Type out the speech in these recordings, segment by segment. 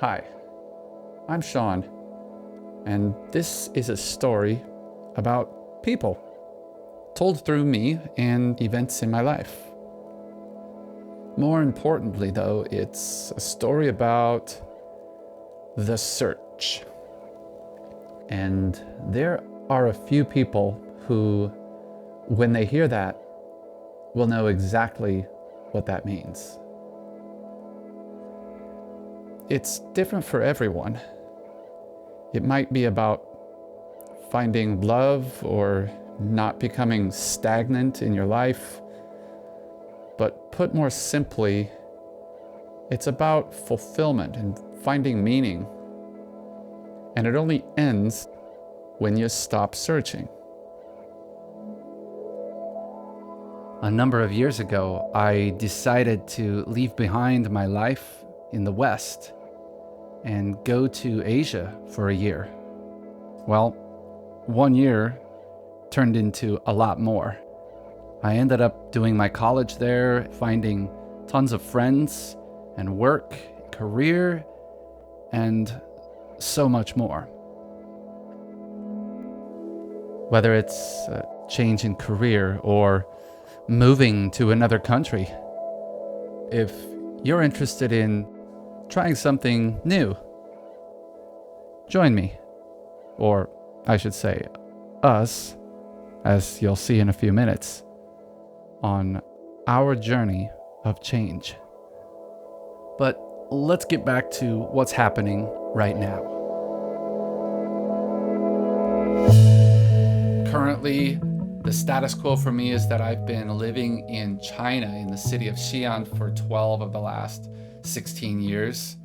Hi, I'm Sean, and this is a story about people told through me and events in my life. More importantly, though, it's a story about the search. And there are a few people who, when they hear that, will know exactly what that means. It's different for everyone. It might be about finding love or not becoming stagnant in your life. But put more simply, it's about fulfillment and finding meaning. And it only ends when you stop searching. A number of years ago, I decided to leave behind my life in the West and go to Asia for a year. Well, 1 year turned into a lot more. I ended up doing my college there, finding tons of friends and work, career, and so much more. Whether it's a change in career or moving to another country, if you're interested in trying something new, join me, or I should say us, as you'll see in a few minutes, on our journey of change. But let's get back to what's happening right now. Currently, the status quo for me is that I've been living in China, in the city of Xi'an, for 12 of the last 16 years.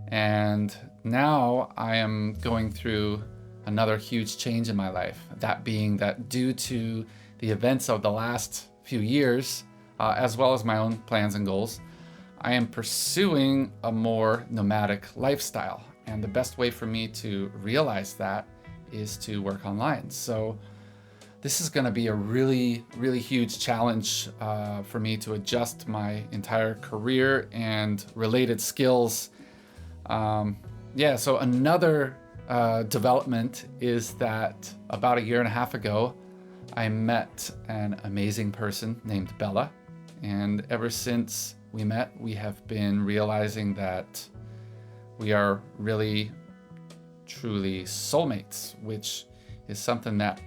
And now I am going through another huge change in my life. That being that due to the events of the last few years, as well as my own plans and goals, I am pursuing a more nomadic lifestyle. And the best way for me to realize that is to work online. So this is going to be a really, really huge challenge for me to adjust my entire career and related skills. So another development is that about a year and a half ago, I met an amazing person named Bella. And ever since we met, we have been realizing that we are really, truly soulmates, which is something that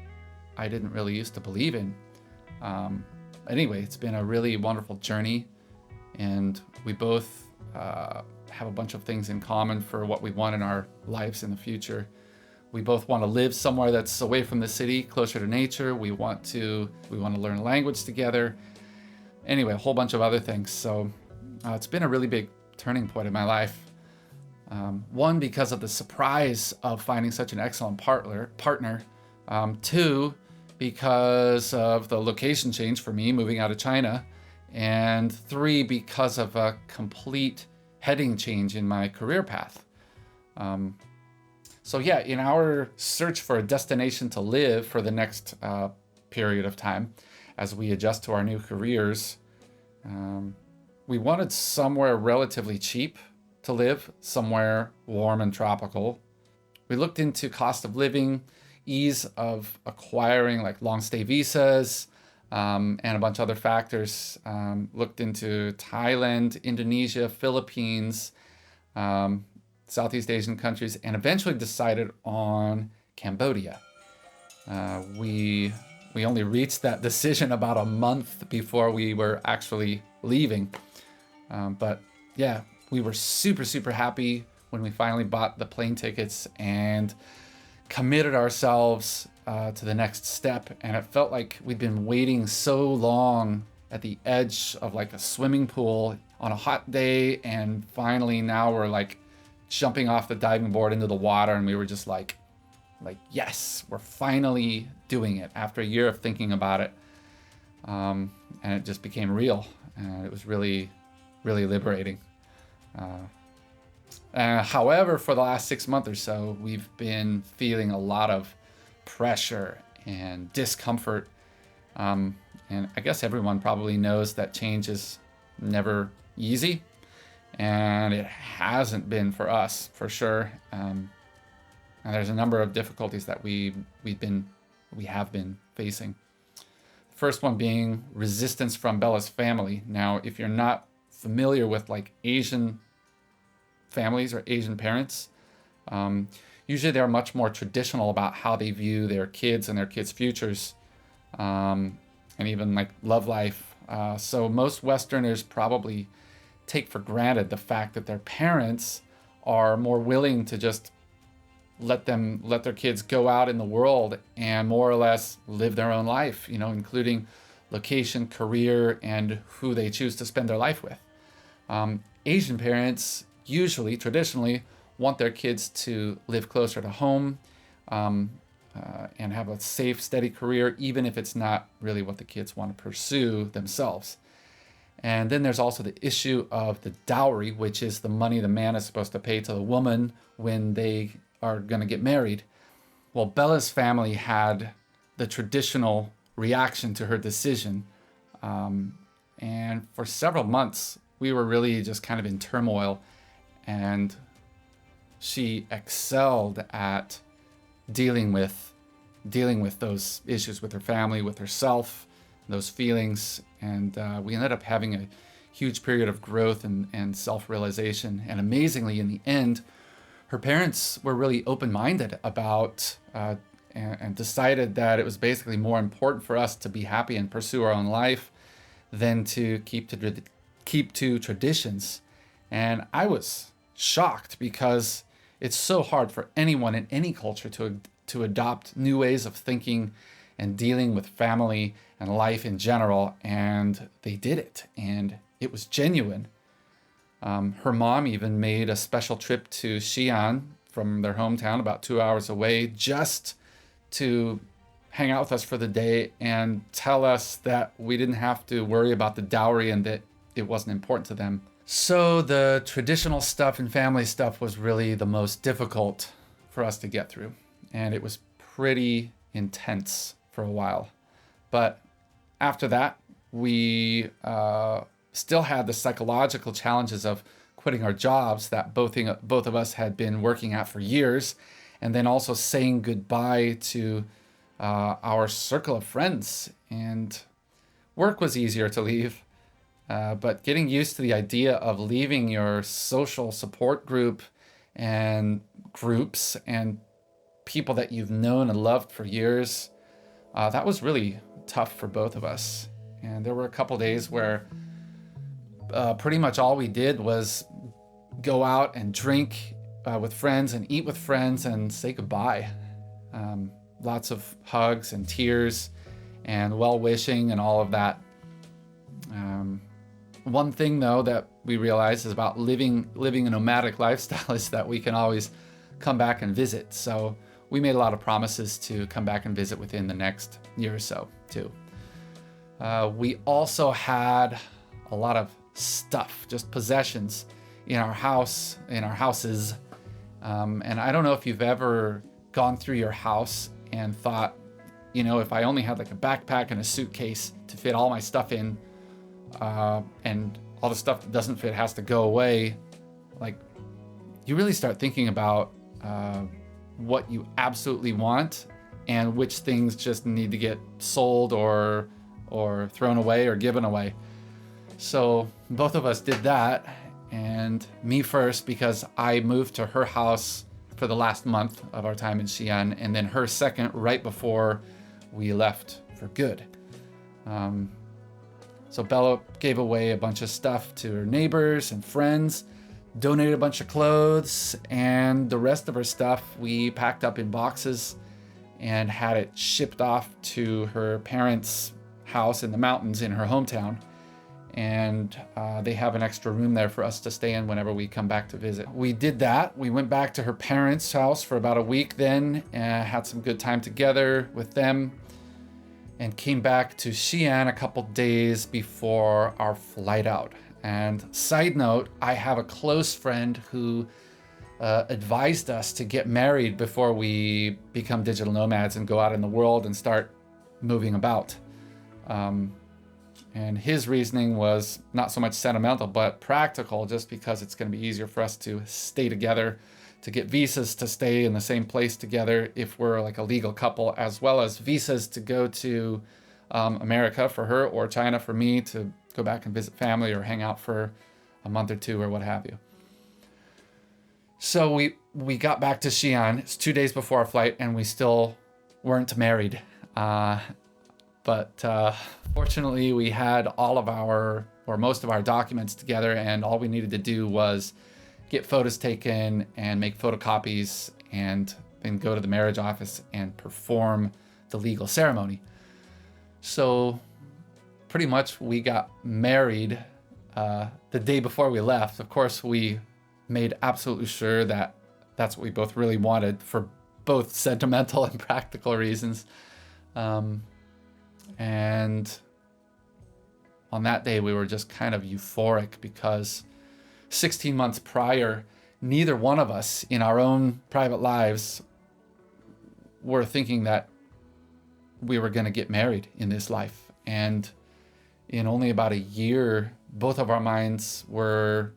I didn't really used to believe in. Anyway, it's been a really wonderful journey, and we both have a bunch of things in common for what we want in our lives in the future. We both want to live somewhere that's away from the city, closer to nature. We want to learn a language together. Anyway, a whole bunch of other things. So it's been a really big turning point in my life. One, because of the surprise of finding such an excellent partner. Two, because of the location change for me, moving out of China. And three, because of a complete heading change in my career path. In our search for a destination to live for the next period of time, as we adjust to our new careers, we wanted somewhere relatively cheap to live, somewhere warm and tropical. We looked into cost of living, ease of acquiring like long stay visas, and a bunch of other factors. Looked into Thailand, Indonesia, Philippines, Southeast Asian countries, and eventually decided on Cambodia. We only reached that decision about a month before we were actually leaving. We were super, super happy when we finally bought the plane tickets and committed ourselves to the next step. And it felt like we'd been waiting so long at the edge of like a swimming pool on a hot day. And finally now we're like jumping off the diving board into the water. And we were just like, yes, we're finally doing it after a year of thinking about it. And it just became real. And it was really, really liberating. However, for the last 6 months or so, we've been feeling a lot of pressure and discomfort. And I guess everyone probably knows that change is never easy. and it hasn't been for us, for sure. And there's a number of difficulties that we have been facing. The first one being resistance from Bella's family. Now, if you're not familiar with like Asian families or Asian parents, usually they're much more traditional about how they view their kids and their kids' futures, and even like love life. So most Westerners probably take for granted the fact that their parents are more willing to just let their kids go out in the world and more or less live their own life, including location, career, and who they choose to spend their life with. Asian parents usually, traditionally, want their kids to live closer to home, and have a safe, steady career, even if it's not really what the kids want to pursue themselves. And then there's also the issue of the dowry, which is the money the man is supposed to pay to the woman when they are going to get married. Well, Bella's family had the traditional reaction to her decision. And for several months, we were really just kind of in turmoil. And she excelled at dealing with those issues with her family, with herself, those feelings. And we ended up having a huge period of growth and self-realization. And amazingly, in the end, her parents were really open-minded about and decided that it was basically more important for us to be happy and pursue our own life than to keep to traditions. And I was shocked because it's so hard for anyone in any culture to adopt new ways of thinking and dealing with family and life in general. And they did it, and it was genuine. Her mom even made a special trip to Xi'an from their hometown, about 2 hours away, just to hang out with us for the day and tell us that we didn't have to worry about the dowry and that it wasn't important to them. So the traditional stuff and family stuff was really the most difficult for us to get through. And it was pretty intense for a while. But after that, we still had the psychological challenges of quitting our jobs that both of us had been working at for years, and then also saying goodbye to our circle of friends. And work was easier to leave, but getting used to the idea of leaving your social support group and groups and people that you've known and loved for years, that was really tough for both of us. And there were a couple days where pretty much all we did was go out and drink with friends and eat with friends and say goodbye. Lots of hugs and tears and well-wishing and all of that. One thing, though, that we realized is about living a nomadic lifestyle is that we can always come back and visit. So we made a lot of promises to come back and visit within the next year or so, too. We also had a lot of stuff, just possessions in our houses. And I don't know if you've ever gone through your house and thought, if I only had like a backpack and a suitcase to fit all my stuff in, and all the stuff that doesn't fit has to go away, like you really start thinking about what you absolutely want and which things just need to get sold or thrown away or given away. So both of us did that, and me first because I moved to her house for the last month of our time in Xi'an, and then her second right before we left for good. So Bella gave away a bunch of stuff to her neighbors and friends, donated a bunch of clothes, and the rest of her stuff we packed up in boxes and had it shipped off to her parents' house in the mountains in her hometown. And they have an extra room there for us to stay in whenever we come back to visit. We did that. We went back to her parents' house for about a week then, and had some good time together with them, and came back to Xi'an a couple days before our flight out. And side note, I have a close friend who advised us to get married before we become digital nomads and go out in the world and start moving about. And his reasoning was not so much sentimental, but practical, just because it's going to be easier for us to stay together, to get visas to stay in the same place together if we're like a legal couple, as well as visas to go to America for her, or China for me to go back and visit family or hang out for a month or two or what have you. So we got back to Xi'an. It's 2 days before our flight, and we still weren't married. But fortunately, we had all of our, or most of our documents together, and all we needed to do was get photos taken and make photocopies and then go to the marriage office and perform the legal ceremony. So pretty much we got married the day before we left. Of course, we made absolutely sure that that's what we both really wanted for both sentimental and practical reasons. And on that day, we were just kind of euphoric because 16 months prior, neither one of us in our own private lives were thinking that we were going to get married in this life. And in only about a year, both of our minds were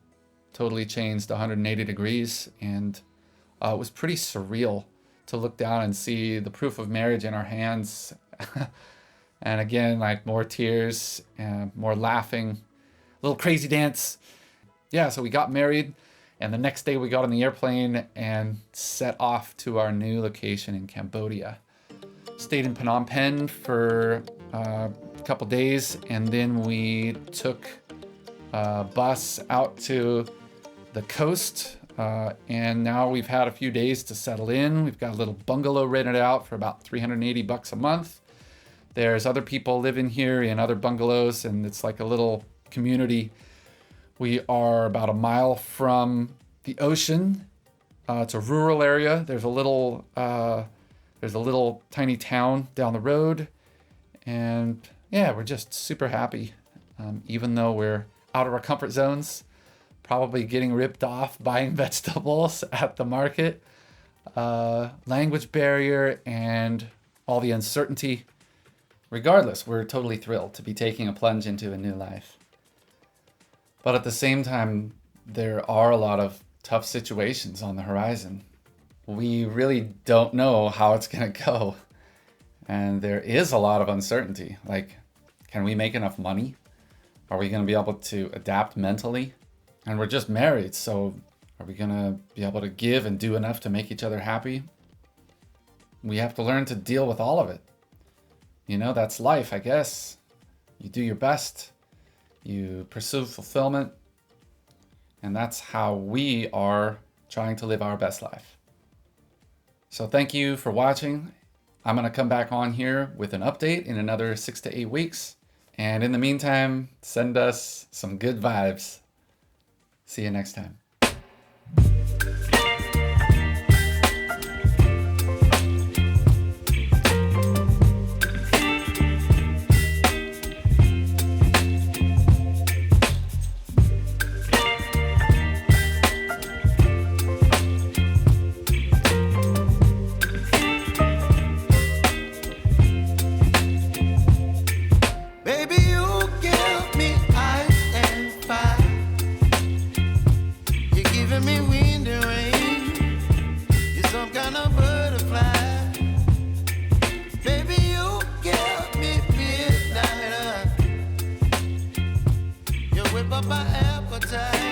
totally changed 180 degrees. And it was pretty surreal to look down and see the proof of marriage in our hands. And again, like more tears and more laughing, a little crazy dance. Yeah, so we got married, and the next day we got on the airplane and set off to our new location in Cambodia. Stayed in Phnom Penh for a couple days, and then we took a bus out to the coast, and now we've had a few days to settle in. We've got a little bungalow rented out for about $380 a month. There's other people living here in other bungalows, and it's like a little community. We are about a mile from the ocean. It's a rural area. There's a little tiny town down the road, and yeah, we're just super happy. Even though we're out of our comfort zones, probably getting ripped off buying vegetables at the market, language barrier, and all the uncertainty. Regardless, we're totally thrilled to be taking a plunge into a new life. But at the same time, there are a lot of tough situations on the horizon. We really don't know how it's going to go. And there is a lot of uncertainty. Like, can we make enough money? Are we going to be able to adapt mentally? And we're just married, so are we going to be able to give and do enough to make each other happy? We have to learn to deal with all of it. You know, that's life, I guess. You do your best. You pursue fulfillment. And that's how we are trying to live our best life. So thank you for watching. I'm going to come back on here with an update in another 6 to 8 weeks. And in the meantime, send us some good vibes. See you next time. My appetite.